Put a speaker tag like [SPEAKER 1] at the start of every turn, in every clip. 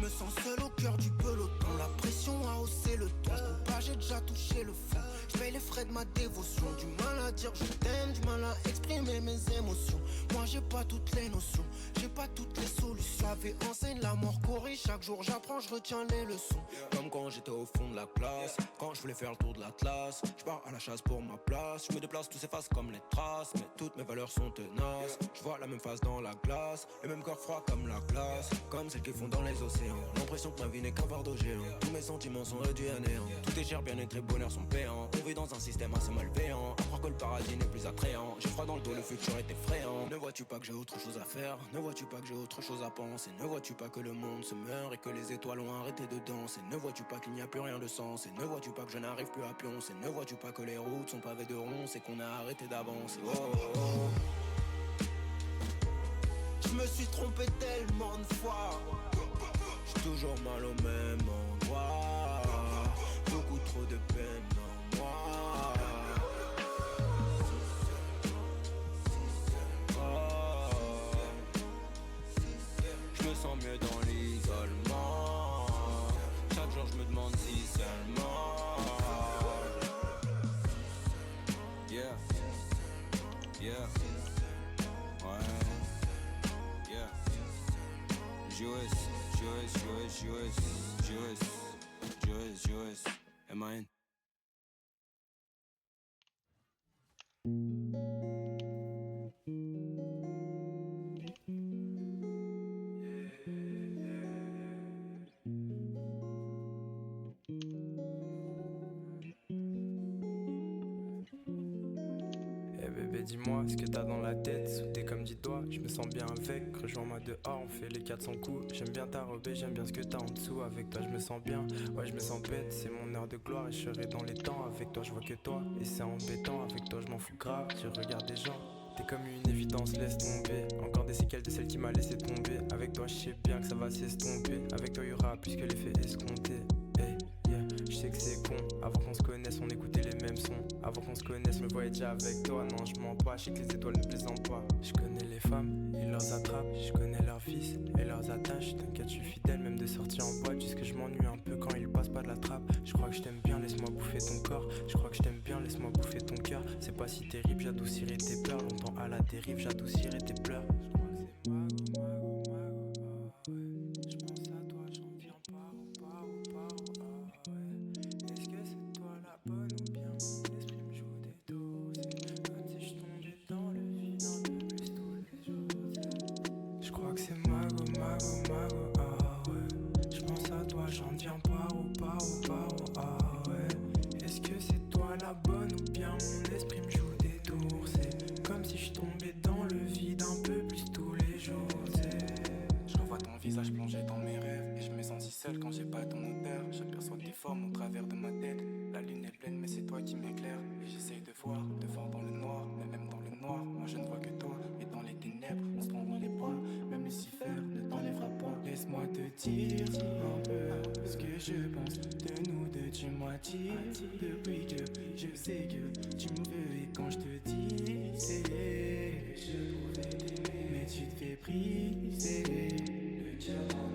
[SPEAKER 1] me sens seul au cœur du peloton. La pression a haussé le ton. J'peux pas, j'ai déjà touché le fond. J'paye les frais de ma dévotion. Du mal à dire je t'aime, du mal à exprimer mes émotions. Moi j'ai pas toutes les notions, j'ai pas toutes les solutions. J'avais enseigne la mort corrige. Chaque jour j'apprends, je retiens les leçons. Comme quand j'étais au fond de la classe, quand je voulais faire le tour de l'Atlas. Je pars à la chasse pour ma place. Je me déplace, tout s'efface comme les traces. Mais toutes mes valeurs sont tenaces. Je vois la même face dans la glace, le même corps froid comme la glace, comme celles qui font dans les océans. L'impression que ma vie n'est qu'un fardeau géant. Tous mes sentiments sont réduits à néant. Tout est cher, bien-être et bonheur sont payants. On vit dans un système assez malveillant. À croire que le paradis n'est plus attrayant. J'ai froid dans le dos, le futur est effrayant. Ne vois-tu pas que j'ai autre chose à faire? Ne vois-tu pas que j'ai autre chose à penser? Ne vois-tu pas que le monde se meurt et que les étoiles ont arrêté de danser? Ne vois-tu pas qu'il n'y a plus rien de sens? Et ne vois-tu pas que je n'arrive plus à pioncer? Ne vois-tu pas que les routes sont pavées de ronces et qu'on a arrêté d'avancer? Oh, oh, oh. Je me suis trompé tellement de fois. J'suis toujours mal au même endroit. Beaucoup trop de peine en moi. Oh. Je me sens mieux dans l'isolement. Chaque jour je me demande si seulement. Yeah. Yeah. Ouais. Yeah. Joyce, M.I.N.
[SPEAKER 2] Eh bébé dis-moi ce que t'as dans la tête, soudé comme 10 doigts, je me sens bien avec, rejoins-moi dehors, on fait les 400 coups. J'aime bien ta robe et j'aime bien ce que t'as en dessous, avec toi je me sens bien, ouais je me sens bête, c'est mon heure de gloire et je serai dans les temps, avec toi je vois que toi, et c'est embêtant, avec toi je m'en fous grave, tu regardes des gens. T'es comme une évidence, laisse tomber. Encore des séquelles de celle qui m'a laissé tomber. Avec toi je sais bien que ça va s'estomper. Avec toi y'aura plus que l'effet escompté. Hey, yeah, je sais que c'est con. Avant qu'on se connaisse, on écoutait les mêmes sons. Avant qu'on se connaisse, me voyais déjà avec toi. Non, je mens pas, je sais que les étoiles ne plaisantent pas. Je connais les femmes, ils leur attrapent. Je connais leurs fils et leurs attaches. T'inquiète, je suis fidèle, même de sortie en boîte. Jusque je m'ennuie un peu quand ils passent pas de la trappe. Je crois que je t'aime bien, laisse-moi bouffer ton corps. Je crois que je t'aime bien, laisse-moi bouffer ton cœur. C'est pas si terrible, j'adoucirai tes pleurs. Longtemps à la dérive, j'adoucirai tes pleurs. Je crois que c'est mago, ah ouais. Je pense à toi, j'en viens pas, ah ouais. Est-ce que c'est toi la bonne ou bien mon esprit me joue des tours? C'est comme si je tombais dans le vide un peu plus tous les jours. Je crois que c'est mago, ah ouais. Je pense à toi, j'en viens pas, ah ouais. Est-ce que c'est toi la bonne ou bien mon esprit me joue des tours? C'est comme si je tombais dans le vide un peu plus tous les jours. Je revois ton visage plongé dans mes rêves et je me sens si seul quand j'ai pas ton odeur. J'aperçois tes formes au travers de ma tête. La lune est pleine mais c'est toi qui m'éclaire. Et j'essaye de voir dans le noir. Mais même dans le noir, moi je ne vois que toi. Et dans les ténèbres, on se prend dans les bras. Même Lucifer ne t'enlèvera pas. Laisse-moi te dire un peu ce que je pense de nous deux. Tu m'attires depuis que je sais que tu me veux. Et quand je te dis c'est je pouvais t'aimer mais tu te fais briser. Le diamant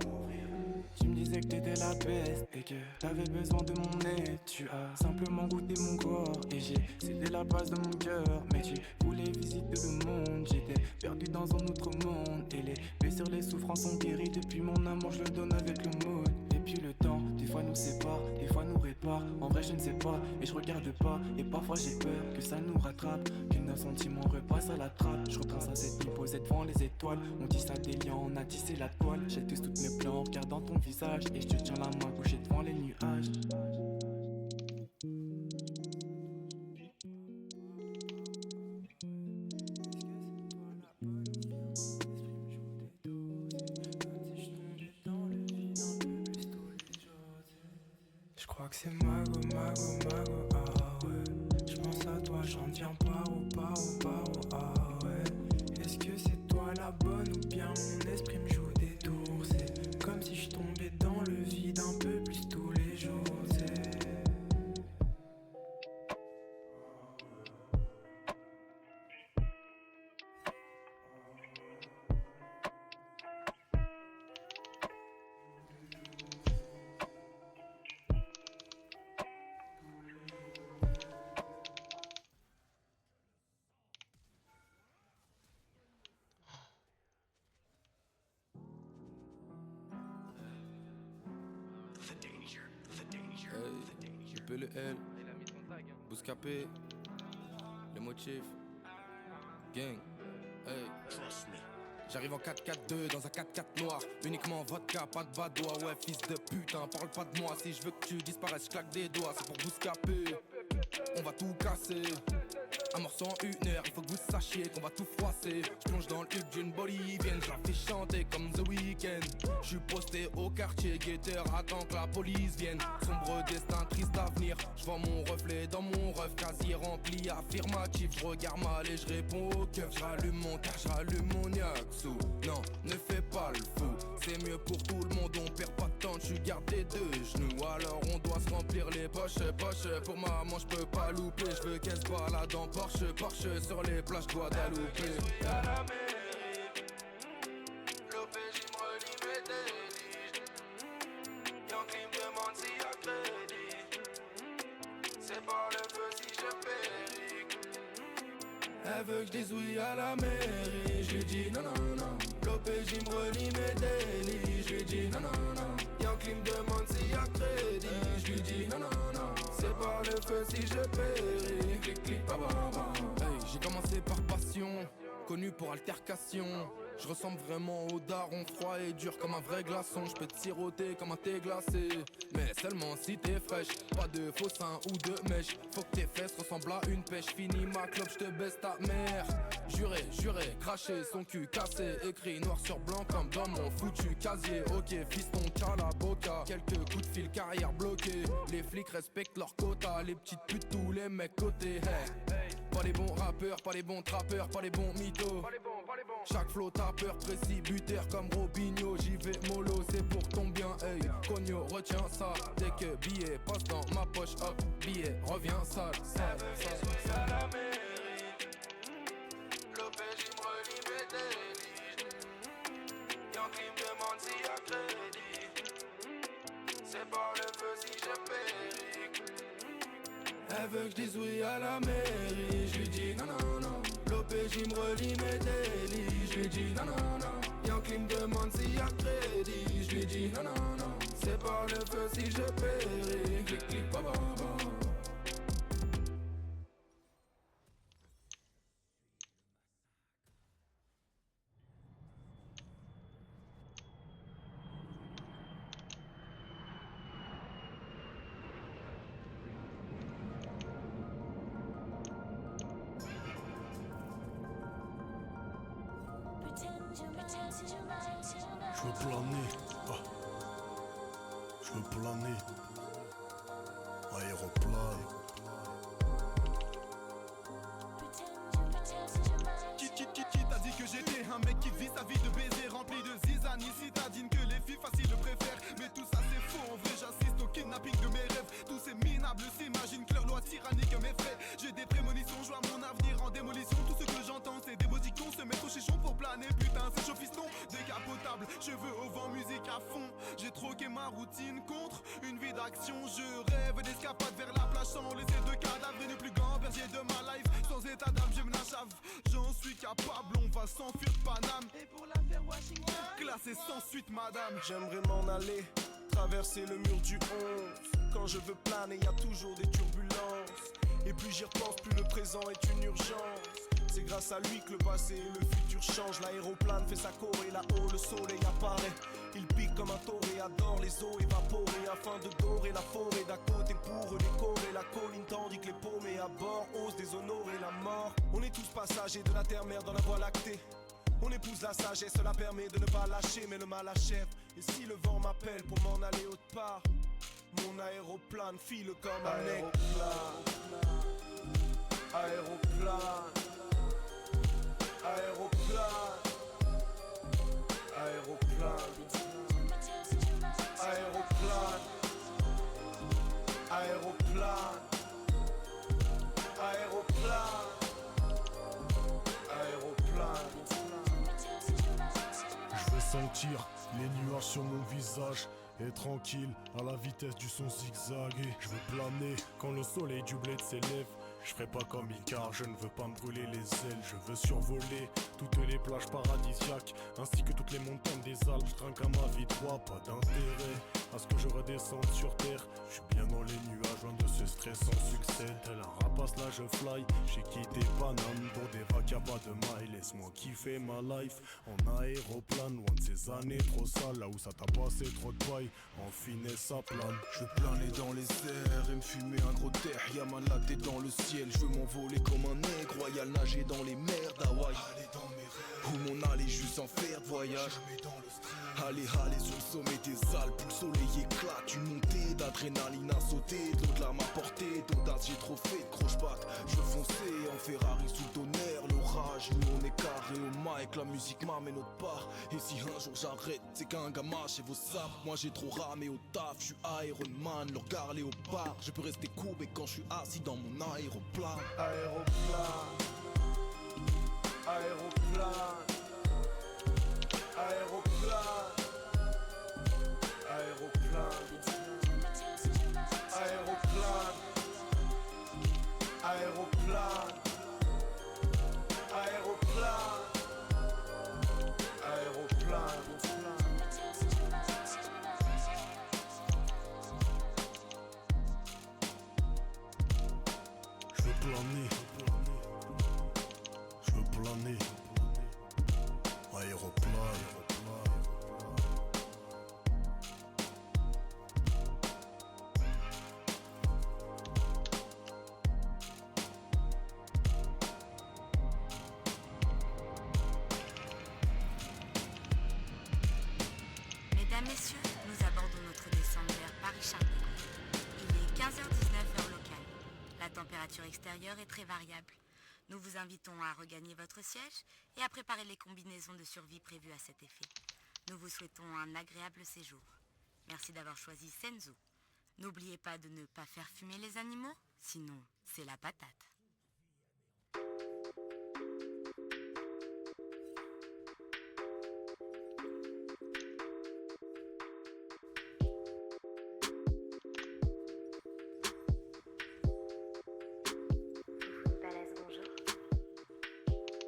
[SPEAKER 2] pour m'ouvrir. Tu me disais que t'étais la peste et que t'avais besoin de mon aide. Tu as simplement goûté mon corps et j'ai cédé la place de mon cœur. Mais tu voulais visiter le monde. J'étais perdu dans un autre monde et les blessures, les souffrances sont guéries. Depuis mon amour je le donne avec le mode. Et puis le temps, des fois nous sépare, des fois nous répare. En vrai je ne sais pas et je regarde pas. Et parfois j'ai peur que ça nous rattrape, que nos sentiments repassent à la trappe. Je repense à cette nuit posée devant les étoiles. On tisse à des liens, on a tissé la toile. J'étais toutes mes plans en regardant ton visage. Et je te tiens la main couchée devant les nuages. Je crois que c'est mago, ah ouais. Je pense à toi, j'en viens pas, ah ouais. Est-ce que c'est toi la bonne ou bien mon esprit me joue des tours? C'est comme si je tombais dans le vide un peu plus tous les jours.
[SPEAKER 3] Hey, le PLL, Bouscapé, les motifs, gang, hey. J'arrive en 4-4-2 dans un 4-4 noir. Uniquement vodka, pas de badois. Ouais, fils de putain, parle pas de moi. Si je veux que tu disparaisses, je claque des doigts. C'est pour Bouscapé, on va tout casser. Un morceau en 1 heure, il faut que vous sachiez qu'on va tout froisser. Je plonge dans le hub d'une bolivienne, je la fais chanter comme The Weeknd. Je suis posté au quartier, guetteur, attends que la police vienne. Sombre destin, triste avenir, je vois mon reflet dans mon ref. Casier rempli, affirmatif, je regarde mal et je réponds au keuf. J'allume mon car, j'allume mon yaksou. Non, ne fais pas le fou, c'est mieux pour tout le monde, on perd pas de temps, je suis gardé de genoux. Alors on doit se remplir les poches, pour maman je peux pas louper. Je veux qu'elle se balade en Porsche sur les plages de Guadeloupe.
[SPEAKER 1] À la mairie, l'OPJ me relie mes délits. Yankee me demande s'il y a crédit. C'est par le feu si je péris. Elle veut que je dise oui à la mairie. Je lui dis non non non. L'OPJ me relie mes délits. Je lui dis non non non. Yankee me demande s'il y a crédit. Je lui dis non non non. C'est par le feu si je péris. Clic clic ba ba ba.
[SPEAKER 3] Hey, j'ai commencé par passion, connu pour altercation. Je ressemble vraiment au daron, froid et dur comme un vrai glaçon. Je peux te siroter comme un thé glacé, mais seulement si t'es fraîche. Pas de faux seins ou de mèche. Faut que tes fesses ressemblent à une pêche. Fini ma clope, je te baisse ta mère. Juré, juré, craché, son cul cassé. Écrit noir sur blanc comme dans mon foutu casier. Ok, fiston, t'as la boca. Quelques coups de fil, carrière bloquée. Les flics respectent leur quota. Les petites putes, tous les mecs côté. Hey. Pas les bons rappeurs, pas les bons trappeurs, pas les bons mythos. Chaque flow tapeur, précis, buteur comme Robinho. J'y vais mollo, c'est pour ton bien, hey. Cogno, retiens ça. Dès que billet passe dans ma poche, hop, billet revient sale, sale, sale.
[SPEAKER 1] À la mairie, l'OPJ me relie mes délits. Yankee me demande s'il y a crédit. C'est par le feu si je péris. Elle veut que je dise oui à la mairie. Je lui dis non non non. L'OPJ me relie mes délits. Je lui dis non non non. Yankee me demande s'il y a crédit. Je lui dis non non non. C'est par le feu si je péris. Clic clic ba ba ba.
[SPEAKER 4] Je veux planer, je veux planer, aéroplane.
[SPEAKER 5] Qui t'a dit que j'étais un mec qui vit sa vie de baiser rempli de zizanie citadine, que les filles faciles le préfèrent. Mais tout ça c'est faux, en vrai j'assiste au kidnapping de mes rêves. Tous ces minables s'imaginent que leur loi tyrannique m'effraie. J'ai des prémonitions, je vois mon avenir en démolition. Tout ce que j'entends c'est des bodycons se mettre au chichon pour planer. Putain c'est chaud fiston, décapotable, cheveux au vent, musique à fond. J'ai troqué ma routine contre une vie d'action. Je rêve d'escapade vers la plage sans laisser de cadavres. Et ne plus grand berger de ma life, sans état d'âme j'aime la chave. J'en suis capable, on va s'enfuir de Paname. Et pour l'affaire Washington, classé sans suite madame.
[SPEAKER 6] J'aimerais m'en aller, traverser le mur du 11. Quand je veux planer, y a toujours des turbulences. Et plus j'y repense, plus le présent est une urgence. C'est grâce à lui que le passé et le futur changent. L'aéroplane fait sa choré, là-haut le soleil apparaît. Il pique comme un toréador, les eaux évaporées afin de dorer la forêt d'à côté pour décorer la colline, tandis que les paumés à bord osent déshonorer la mort. On est tous passagers de la terre-mère dans la voie lactée. On épouse la sagesse, cela permet de ne pas lâcher, mais le mal achève. Et si le vent m'appelle pour m'en aller autre part, mon aéroplane file comme un aéroplane. Aéroplane. Aéroplane. Aéroplane. Aéroplane. Aéroplane. Aéroplane. Aéroplane.
[SPEAKER 4] Je veux sentir les nuages sur mon visage et tranquille à la vitesse du son zigzagué. Je veux planer quand le soleil du bled s'élève Je ferai pas comme Icar, je ne veux pas me brûler les ailes. Je veux survoler toutes les plages paradisiaques, ainsi que toutes les montagnes des Alpes. Je trinque à ma vie droit, pas d'intérêt à ce que je redescende sur terre. Je suis bien dans les nuages, loin de ce stress sans succès. Tel un rapace là je fly, j'ai quitté Paname pour des vagues y'a pas de maille. Laisse-moi kiffer ma life en aéroplane, loin de ces années trop sales, là où ça t'a passé trop de paille. En finesse ça plane.
[SPEAKER 6] Je veux planer dans les airs et me fumer un gros terre. Y'a ma latte dans le ciel, je veux m'envoler comme un nègre royal, nager dans les mers d'Hawaï. Aller dans mes rêves, où mon aller juste en faire de voyage. Aller sur le sommet des Alpes où le soleil éclate. Une montée d'adrénaline à sauter, de l'eau de larmes à portée, d'audace j'ai trop fait de croche-patte. Je veux foncer en Ferrari sous le tonnerre, l'orage. Nous on est carré au mic, la musique m'amène autre part. Et si un jour j'arrête, c'est qu'un gamin chez vos sables. Moi j'ai trop ramé au taf, je suis Iron Man, le regard léopard. Je peux rester courbé quand je suis assis dans mon aéroplane.
[SPEAKER 7] Aéroplane, aéroplane, aéroplane, aéroplane, aéroplane, aéroplane, aéroplane, aéroplane.
[SPEAKER 4] Je veux planer, je veux planer. Aéroplane.
[SPEAKER 8] Mesdames, Messieurs, nous abordons notre descente vers Paris-Charles-de-Gaulle. Il est 15h19 heure locale. La température extérieure est très variable. Nous vous invitons à regagner votre siège et à préparer les combinaisons de survie prévues à cet effet. Nous vous souhaitons un agréable séjour. Merci d'avoir choisi Senzu. N'oubliez pas de ne pas faire fumer les animaux, sinon c'est la patate.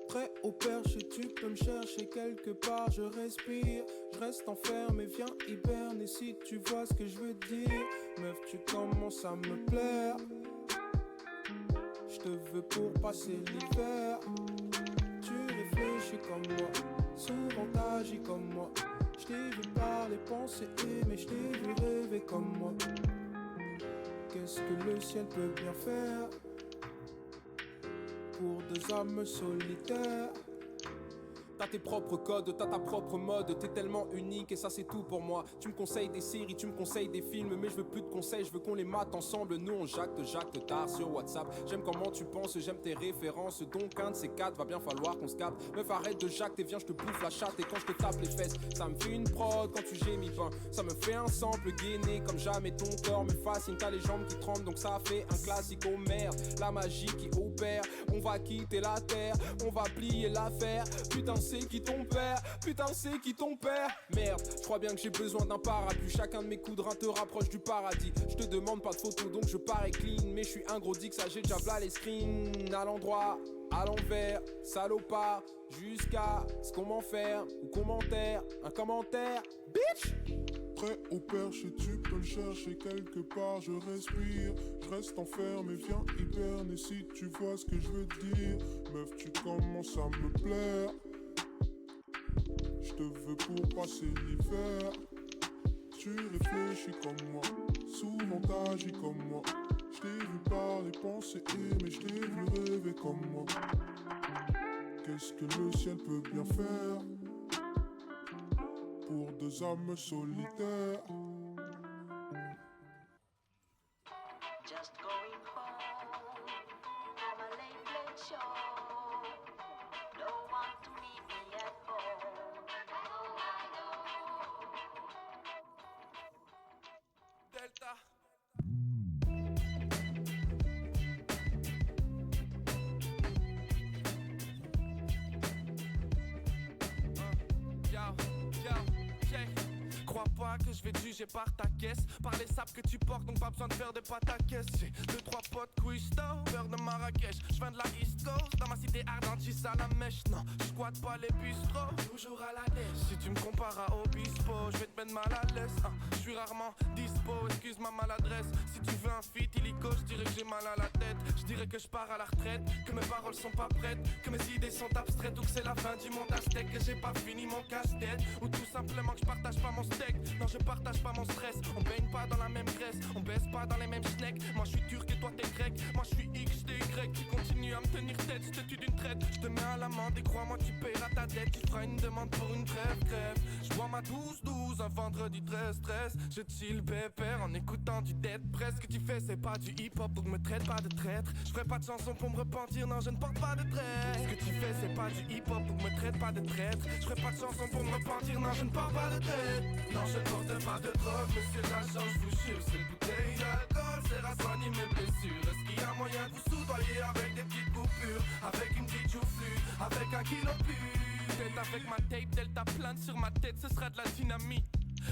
[SPEAKER 7] Prêt au perche, tu peux me chercher quelque part, je respire. Je reste enfermé, viens hiberner si tu vois ce que je veux dire. Meuf, tu commences à me plaire. Je te veux pour passer l'hiver. Tu réfléchis comme moi, souvent t'agis comme moi. Je t'ai vu parler, penser, aimer, je t'ai vu rêver comme moi. Qu'est-ce que le ciel peut bien faire pour deux âmes solitaires? T'as tes propres codes, t'as ta propre mode. T'es tellement unique et ça c'est tout pour moi. Tu me conseilles des séries, tu me conseilles des films, mais je veux plus de conseils, je veux qu'on les mate ensemble. Nous on jacte tard sur WhatsApp. J'aime comment tu penses, j'aime tes références. Donc un de ces quatre va bien falloir qu'on se capte. Meuf arrête de jacter, viens je te bouffe la chatte. Et quand je te tape les fesses, ça me fait une prod. Quand tu gémis ben, ça me fait un sample gainé comme jamais. Ton corps me fascine, t'as les jambes qui tremblent. Donc ça fait un classique, oh merde. La magie qui opère, on va quitter la terre, on va plier l'affaire. Putain c'est qui ton père, putain c'est qui ton père. Merde, je crois bien que j'ai besoin d'un parapluie. Chacun de mes coups de rein te rapproche du paradis. Je te demande pas de photos donc je parais clean. Mais je suis un gros dick, ça j'ai déjà v'là les screens. À l'endroit, à l'envers, salopard. Jusqu'à ce qu'on m'en faire ou commentaire, un commentaire, bitch.
[SPEAKER 9] Prêt au perche, tu peux le chercher quelque part, je respire. Je reste enfermé, viens hiberner si tu vois ce que je veux dire. Meuf, tu commences à me plaire. Je te veux pour passer l'hiver. Tu réfléchis comme moi, souvent t'agis comme moi. Je t'ai vu parler, penser, aimer, je t'ai vu rêver comme moi. Qu'est-ce que le ciel peut bien faire pour deux âmes solitaires?
[SPEAKER 10] Just going home from a late show. No one to meet me at home. I know.
[SPEAKER 7] Delta.
[SPEAKER 5] Crois pas que je vais te juger par ta caisse, par les sapes que tu portes, donc pas besoin de faire des pâtes à caisse. J'ai 2-3 potes cuistot, beurre de Marrakech. Je viens de la East Coast, dans ma cité ardente, j'suis à la mèche. Non, je squatte pas les bistrots, toujours à la dèche. Si tu me compares à Obispo, je vais te mettre mal à l'aise. Je suis rarement dispo, excuse ma maladresse. Si tu veux un feat illico, je dirais que j'ai mal à la tête. Je dirais que je pars à la retraite, que mes paroles sont pas prêtes, que mes idées sont abstraites, ou que c'est la fin du monde aztèque, que j'ai pas fini mon casse-tête, ou tout simplement que je partage pas mon steak. Non, je partage pas mon stress. On baigne pas dans la même graisse, on baisse pas dans les mêmes snacks. Moi je suis turc et toi t'es grec, moi je suis X, t'es Y. Tu continues à me tenir tête, je te tue d'une traite. Je te mets à l'amende et crois-moi tu paieras ta dette. Tu feras une demande pour une trêve. Je bois ma 12-12 un vendredi 13-13. Je chill pépère en écoutant du dead press. Ce que tu fais c'est pas du hip-hop, donc me traite pas de traître. Je ferai pas de chanson pour me repentir, non je ne porte pas de traître. Ce que tu fais c'est pas du hip-hop, donc me traite pas de traître. Je ferai pas de chanson pour me repentir, non je ne porte pas de traître. Non je ne porte pas de drogue, mais c'est l'argent, je vous jure. C'est une bouteille d'alcool, c'est à soigner mes blessures. Est-ce qu'il y a moyen de vous soudoyer avec des petites coupures, avec une petite joufflue, avec un kilo pur? Tête avec ma tape, delta plane sur ma tête, ce sera de la dynamite.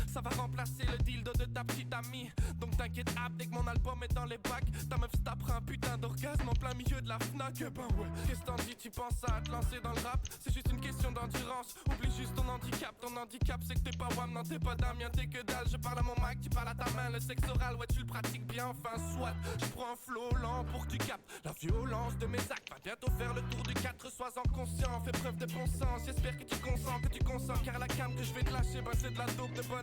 [SPEAKER 5] Ça va remplacer le dildo de ta petite amie. Donc t'inquiète app, dès que mon album est dans les bacs, ta meuf se tapera un putain d'orgasme en plein milieu de la Fnac. Ben ouais, qu'est-ce t'en dis, tu penses à te lancer dans le rap? C'est juste une question d'endurance, oublie juste ton handicap. Ton handicap c'est que t'es pas Wam, non t'es pas Damien, t'es que dalle. Je parle à mon mic, tu parles à ta main, le sexe oral, ouais tu le pratiques bien, enfin soit. Je prends un flow lent pour que tu captes la violence de mes actes. Va bientôt faire le tour du 4, sois-en conscient, fais preuve de bon sens. J'espère que tu consens, car la cam que je vais te lâcher, ben c'est de la dope de bonhomme.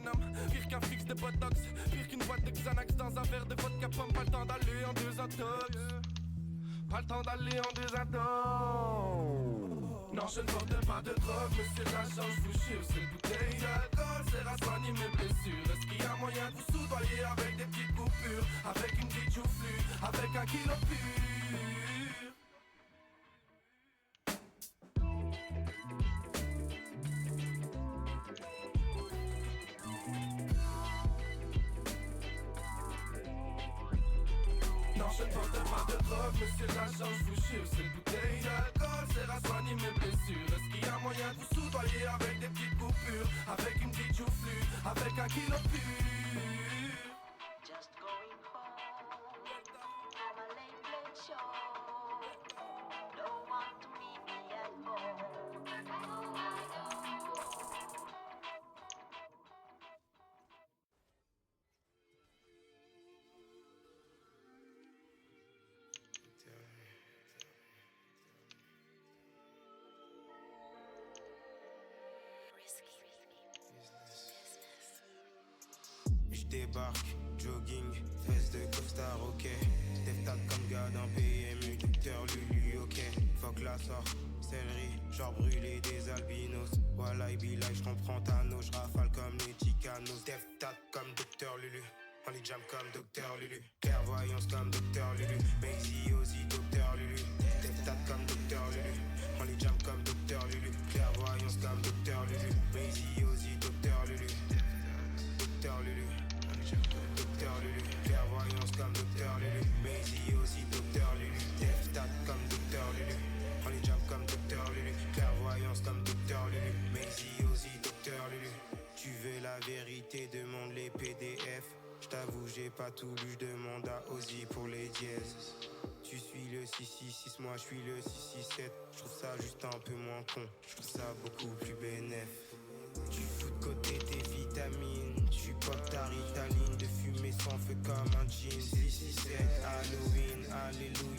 [SPEAKER 5] Pire qu'un fixe de botox, pire qu'une boîte de Xanax dans un verre de vodka pomme. Pas le temps d'aller en deux intox, pas le temps d'aller en deux intox. Non je ne porte pas de drogue, mais c'est de l'argent, je vous jure. C'est une bouteille d'alcool, c'est à soigner mes blessures. Est-ce qu'il y a moyen de vous soudoyer avec des petites coupures, avec une petite joufflue, avec un kilo pur? Je ne porte pas de drogue, mais c'est de l'argent, je vous jure. C'est une bouteille d'alcool, c'est à soigner mes blessures. Est-ce qu'il y a moyen de vous soudoyer avec des petites coupures, avec une petite joufflue, avec un kilo pur?
[SPEAKER 10] Just going home from a late show. Don't want to meet me at home.
[SPEAKER 11] J'débarque, jogging, fesses de costard, ok. Deftat comme gars d'un PMU, docteur Lulu, ok. Fuck la sort, céleri, genre brûlé des albinos. Wallah billah, j'comprends ta no, j'rafale comme les chicanos. Deftat comme docteur Lulu, on les jam comme docteur Lulu. Clairvoyance comme docteur Lulu, Maisy aussi docteur Lulu. Deftat comme docteur Lulu, on les jam comme docteur Lulu. Clairvoyance comme docteur Lulu, Maisy aussi docteur Lulu. Docteur Lulu, docteur Lulu, clairvoyance comme docteur Lulu, Maisy aussi docteur Lulu, Deftat comme docteur Lulu, on les jam comme docteur Lulu, clairvoyance comme docteur Lulu, Maisy aussi docteur Lulu. Tu veux la vérité, demande les PDF. J't'avoue j'ai pas tout lu, j'demande à Ozzy pour les dièses. Tu suis le 666, moi j'suis le 667. J'trouve ça juste un peu moins con, j'trouve ça beaucoup plus bénéf. Tu fous de côté tes vitamines, tu pop ta Ritaline, de fumer sans feu comme un jean. 667, Halloween, alléluia.